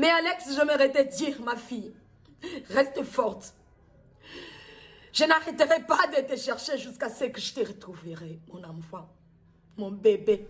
Mais Alex, j'aimerais te dire, ma fille, reste forte. Je n'arrêterai pas de te chercher jusqu'à ce que je te retrouverai, mon enfant, mon bébé.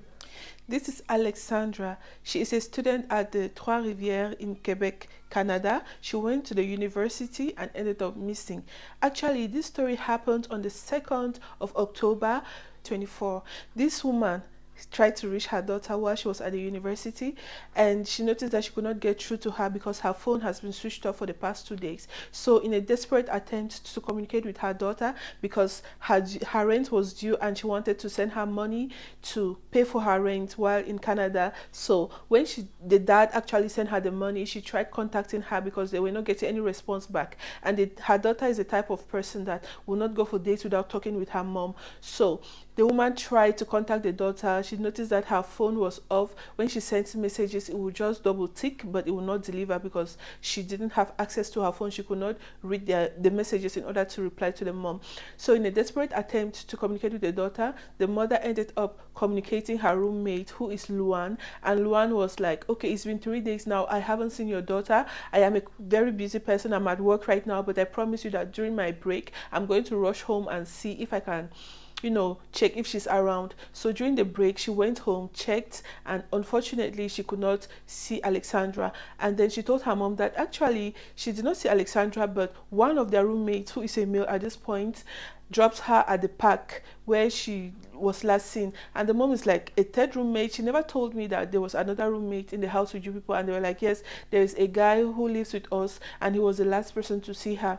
This is Alexandra. She is a student at the Trois-Rivières in Quebec, Canada. She went to the university and ended up missing. Actually, this story happened on the 2nd of October 24. This woman tried to reach her daughter while she was at the university, and she noticed that she could not get through to her because her phone has been switched off for the past 2 days. So in a desperate attempt to communicate with her daughter, because her rent was due and she wanted to send her money to pay for her rent while in Canada, so when the dad actually sent her the money, she tried contacting her because they were not getting any response back. And her daughter is the type of person that will not go for dates without talking with her mom. So the woman tried to contact the daughter. She noticed that her phone was off. When she sent messages, it would just double tick, but it would not deliver because she didn't have access to her phone. She could not read the messages in order to reply to the mom. So in a desperate attempt to communicate with the daughter, the mother ended up communicating her roommate, who is Luan. And Luan was like, okay, it's been 3 days now. I haven't seen your daughter. I am a very busy person. I'm at work right now, but I promise you that during my break, I'm going to rush home and see if I can check if she's around. So during the break, she went home, checked, and unfortunately she could not see Alexandra. And then she told her mom that actually she did not see Alexandra, but one of their roommates, who is a male at this point, dropped her at the park where she was last seen. And the mom is like, a third roommate? She never told me that there was another roommate in the house with you people. And they were like, yes, there is a guy who lives with us and he was the last person to see her.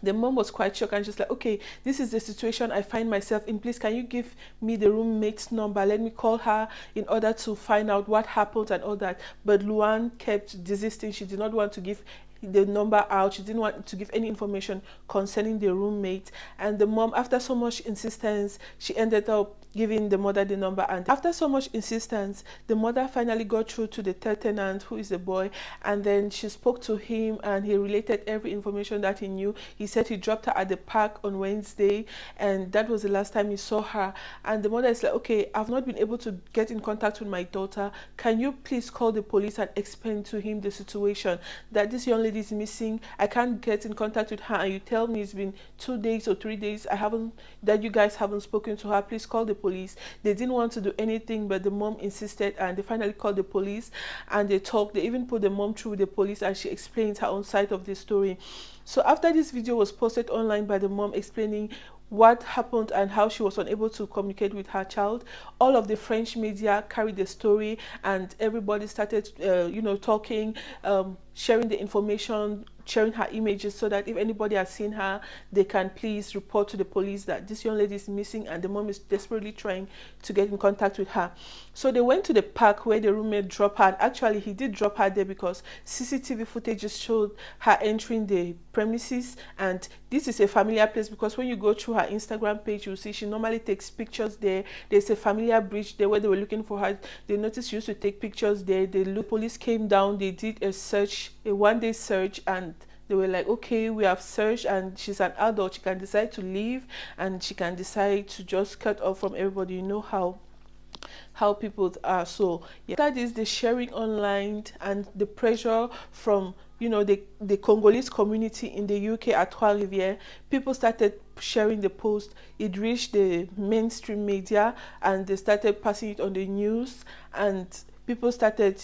The mom was quite shocked and she's like, okay, this is the situation I find myself in. Please, can you give me the roommate's number? Let me call her in order to find out what happened and all that. But Luan kept desisting. She did not want to give the number out. She didn't want to give any information concerning the roommate. And the mom, after so much insistence, she ended up giving the mother the number. And after so much insistence, the mother finally got through to the third tenant, who is the boy. And then she spoke to him and he related every information that he knew. He said he dropped her at the park on Wednesday and that was the last time he saw her. And the mother is like, okay, I've not been able to get in contact with my daughter. Can you please call the police and explain to him the situation, that this young lady is missing? I can't get in contact with her and you tell me it's been 2 days or 3 days that you guys haven't spoken to her. Please call the police. They didn't want to do anything, but the mom insisted and they finally called the police and they talked. They even put the mom through with the police and she explained her own side of the story. So after this video was posted online by the mom explaining what happened and how she was unable to communicate with her child, all of the French media carried the story and everybody started talking, sharing the information, sharing her images, so that if anybody has seen her, they can please report to the police that this young lady is missing and the mom is desperately trying to get in contact with her. So they went to the park where the roommate dropped her, and actually he did drop her there because CCTV footage just showed her entering the premises. And this is a familiar place because when you go through her Instagram page, you'll see she normally takes pictures there. There's a familiar bridge there where they were looking for her. They noticed she used to take pictures there. The police came down, they did a search, a one-day search, and they were like, okay, we have searched and she's an adult. She can decide to leave and she can decide to just cut off from everybody. You know how people are. So yeah, that is the sharing online and the pressure from the Congolese community in the UK at Trois-Rivières. People started sharing the post. It reached the mainstream media and they started passing it on the news, and people started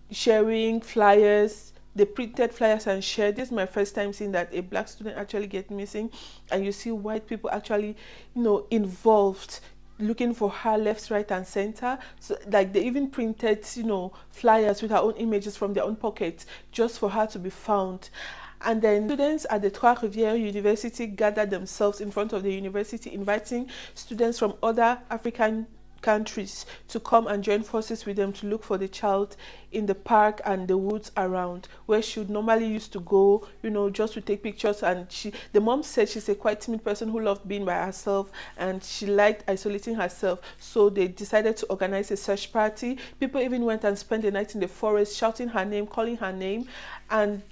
sharing flyers. They printed flyers and shared. This is my first time seeing that a black student actually get missing, and you see white people actually involved, looking for her left, right, and center. So like they even printed flyers with her own images from their own pockets just for her to be found. And then students at the Trois-Rivières University gathered themselves in front of the university, inviting students from other African countries to come and join forces with them to look for the child in the park and the woods around where she would normally used to go, just to take pictures. And the mom said she's a quite timid person who loved being by herself and she liked isolating herself. So they decided to organize a search party. People even went and spent the night in the forest shouting her name, calling her name. And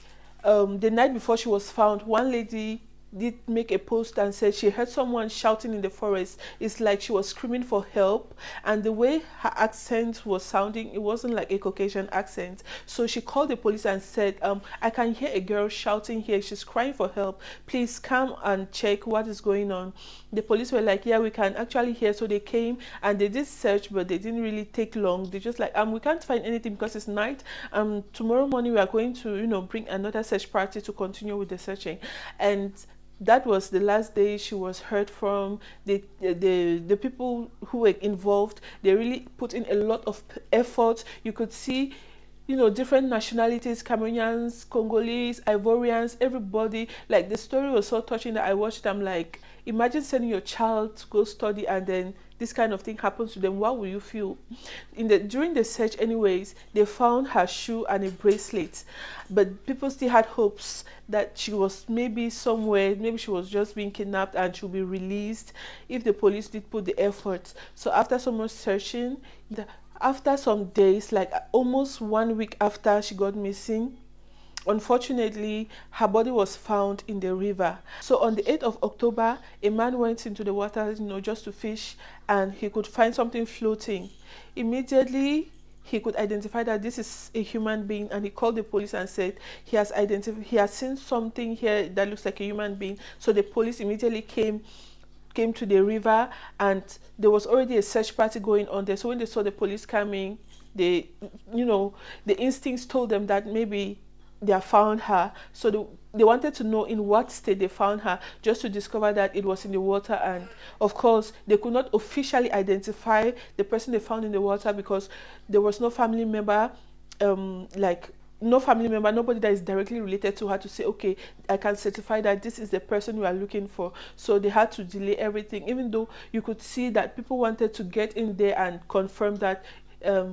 the night before she was found, one lady did make a post and said she heard someone shouting in the forest. It's like she was screaming for help, and the way her accent was sounding, it wasn't like a Caucasian accent. So she called the police and said, I can hear a girl shouting here, she's crying for help, please come and check what is going on. The police were like, yeah, we can actually hear. So they came and they did search, but they didn't really take long. They just like, we can't find anything because it's night. Tomorrow morning we are going to bring another search party to continue with the searching. And that was the last day she was heard from. The people who were involved, they really put in a lot of effort. You could see, different nationalities, Cameroonians, Congolese, Ivorians, everybody. Like, the story was so touching that I watched them. Like, imagine sending your child to go study and then this kind of thing happens to them. What will you feel? During the search anyways, they found her shoe and a bracelet, but people still had hopes that she was maybe somewhere, maybe she was just being kidnapped and she'll be released if the police did put the effort. So after so much searching, after some days, like almost 1 week after she got missing, unfortunately, her body was found in the river. So on the 8th of October, a man went into the water, just to fish, and he could find something floating. Immediately, he could identify that this is a human being, and he called the police and said he has seen something here that looks like a human being. So the police immediately came to the river, and there was already a search party going on there. So when they saw the police coming, the instincts told them that maybe they have found her. So they wanted to know in what state they found her, just to discover that it was in the water. And of course, they could not officially identify the person they found in the water because there was no family member, nobody that is directly related to her to say, okay, I can certify that this is the person we are looking for. So they had to delay everything, even though you could see that people wanted to get in there and confirm that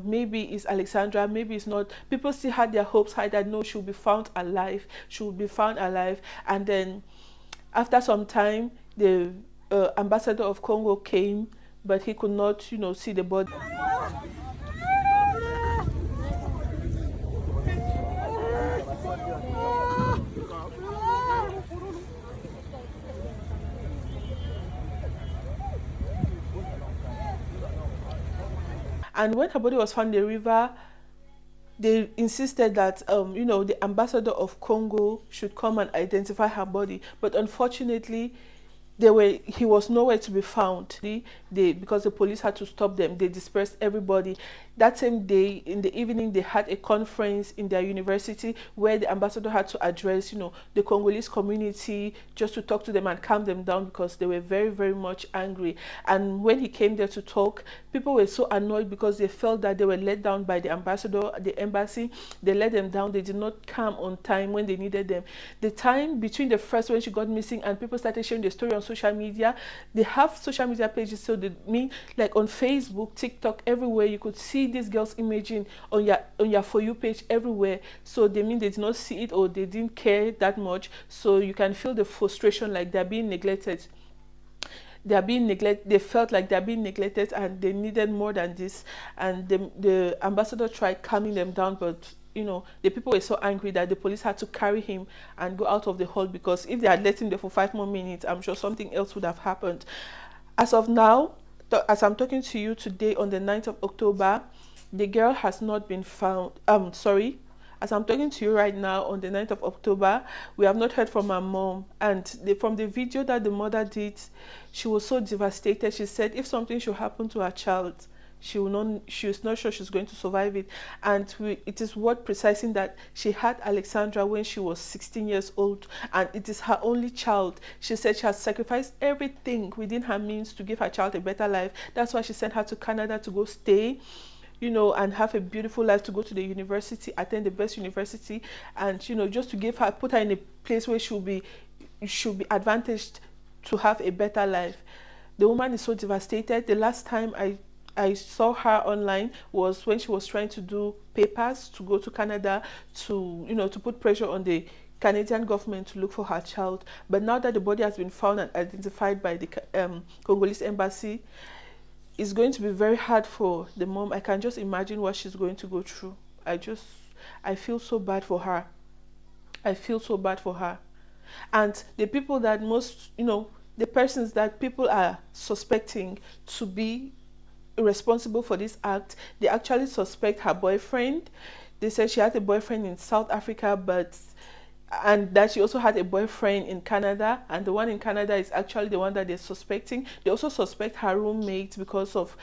maybe it's Alexandra, maybe it's not. People still had their hopes high that no, she'll be found alive. And then after some time, the ambassador of Congo came, but he could not, see the body. And when her body was found in the river, they insisted that the ambassador of Congo should come and identify her body. But unfortunately, he was nowhere to be found. Because the police had to stop them, they dispersed everybody. That same day, in the evening, they had a conference in their university where the ambassador had to address, the Congolese community, just to talk to them and calm them down because they were very, very much angry. And when he came there to talk, people were so annoyed because they felt that they were let down by the ambassador, the embassy. They let them down. They did not come on time when they needed them. The time between the first when she got missing and people started sharing the story on social media, they have social media pages. So they mean, like on Facebook, TikTok, everywhere you could see this girl's imaging on your For You page everywhere. So they mean they did not see it or they didn't care that much. So you can feel the frustration, like they're being neglected. They felt like they're being neglected and they needed more than this. And the ambassador tried calming them down, but the people were so angry that the police had to carry him and go out of the hall, because if they had let him there for 5 more minutes, I'm sure something else would have happened. As of now, as I'm talking to you today on the 9th of October, the girl has not been found. As I'm talking to you right now on the 9th of October, we have not heard from her mom. And from the video that the mother did, she was so devastated. She said if something should happen to her child, she is not sure she's going to survive it. And it is worth precising that she had Alexandra when she was 16 years old, and it is her only child. She said she has sacrificed everything within her means to give her child a better life. That's why she sent her to Canada to go stay, and have a beautiful life, to go to the university, attend the best university, and just to put her in a place where she'll be advantaged to have a better life. The woman is so devastated. The last time I saw her online was when she was trying to do papers to go to Canada to put pressure on the Canadian government to look for her child. But now that the body has been found and identified by the Congolese embassy, it's going to be very hard for the mom. I can just imagine what she's going to go through. I feel so bad for her. And the people that most, the persons that people are suspecting to be responsible for this act, they actually suspect her boyfriend. They said she had a boyfriend in South Africa, and that she also had a boyfriend in Canada, and the one in Canada is actually the one that they're suspecting. They also suspect her roommate because of,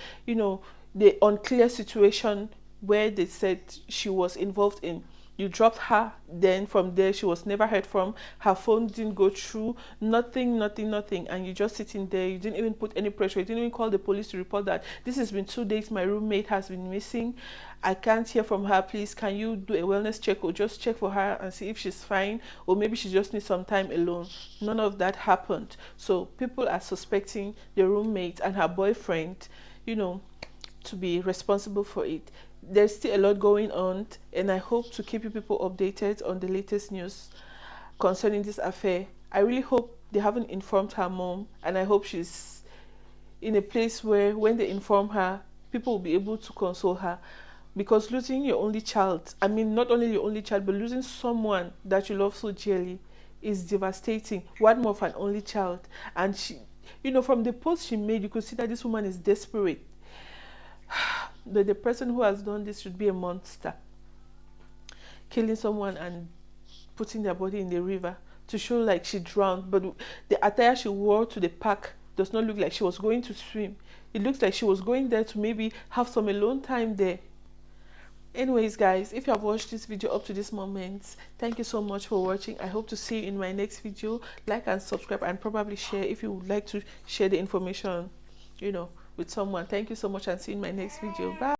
the unclear situation where they said she was involved in. You dropped her, then from there she was never heard from. Her phone didn't go through, nothing, nothing, nothing, and you just sitting there. You didn't even put any pressure. You didn't even call the police to report that this has been 2 days. My roommate has been missing. I can't hear from her. Please, can you do a wellness check or just check for her and see if she's fine, or maybe she just needs some time alone? None of that happened. So people are suspecting the roommate and her boyfriend, to be responsible for it. There's still a lot going on, and I hope to keep you people updated on the latest news concerning this affair. I really hope they haven't informed her mom, and I hope she's in a place where when they inform her, people will be able to console her. Because losing your only child, I mean, not only your only child, but losing someone that you love so dearly is devastating. One more of an only child. And she, from the post she made, you could see that this woman is desperate. But the person who has done this should be a monster. Killing someone and putting their body in the river to show like she drowned. But the attire she wore to the park does not look like she was going to swim. It looks like she was going there to maybe have some alone time there. Anyways, guys, if you have watched this video up to this moment, thank you so much for watching. I hope to see you in my next video. Like and subscribe, and probably share if you would like to share the information, with someone. Thank you so much, and see you in my next video. Bye.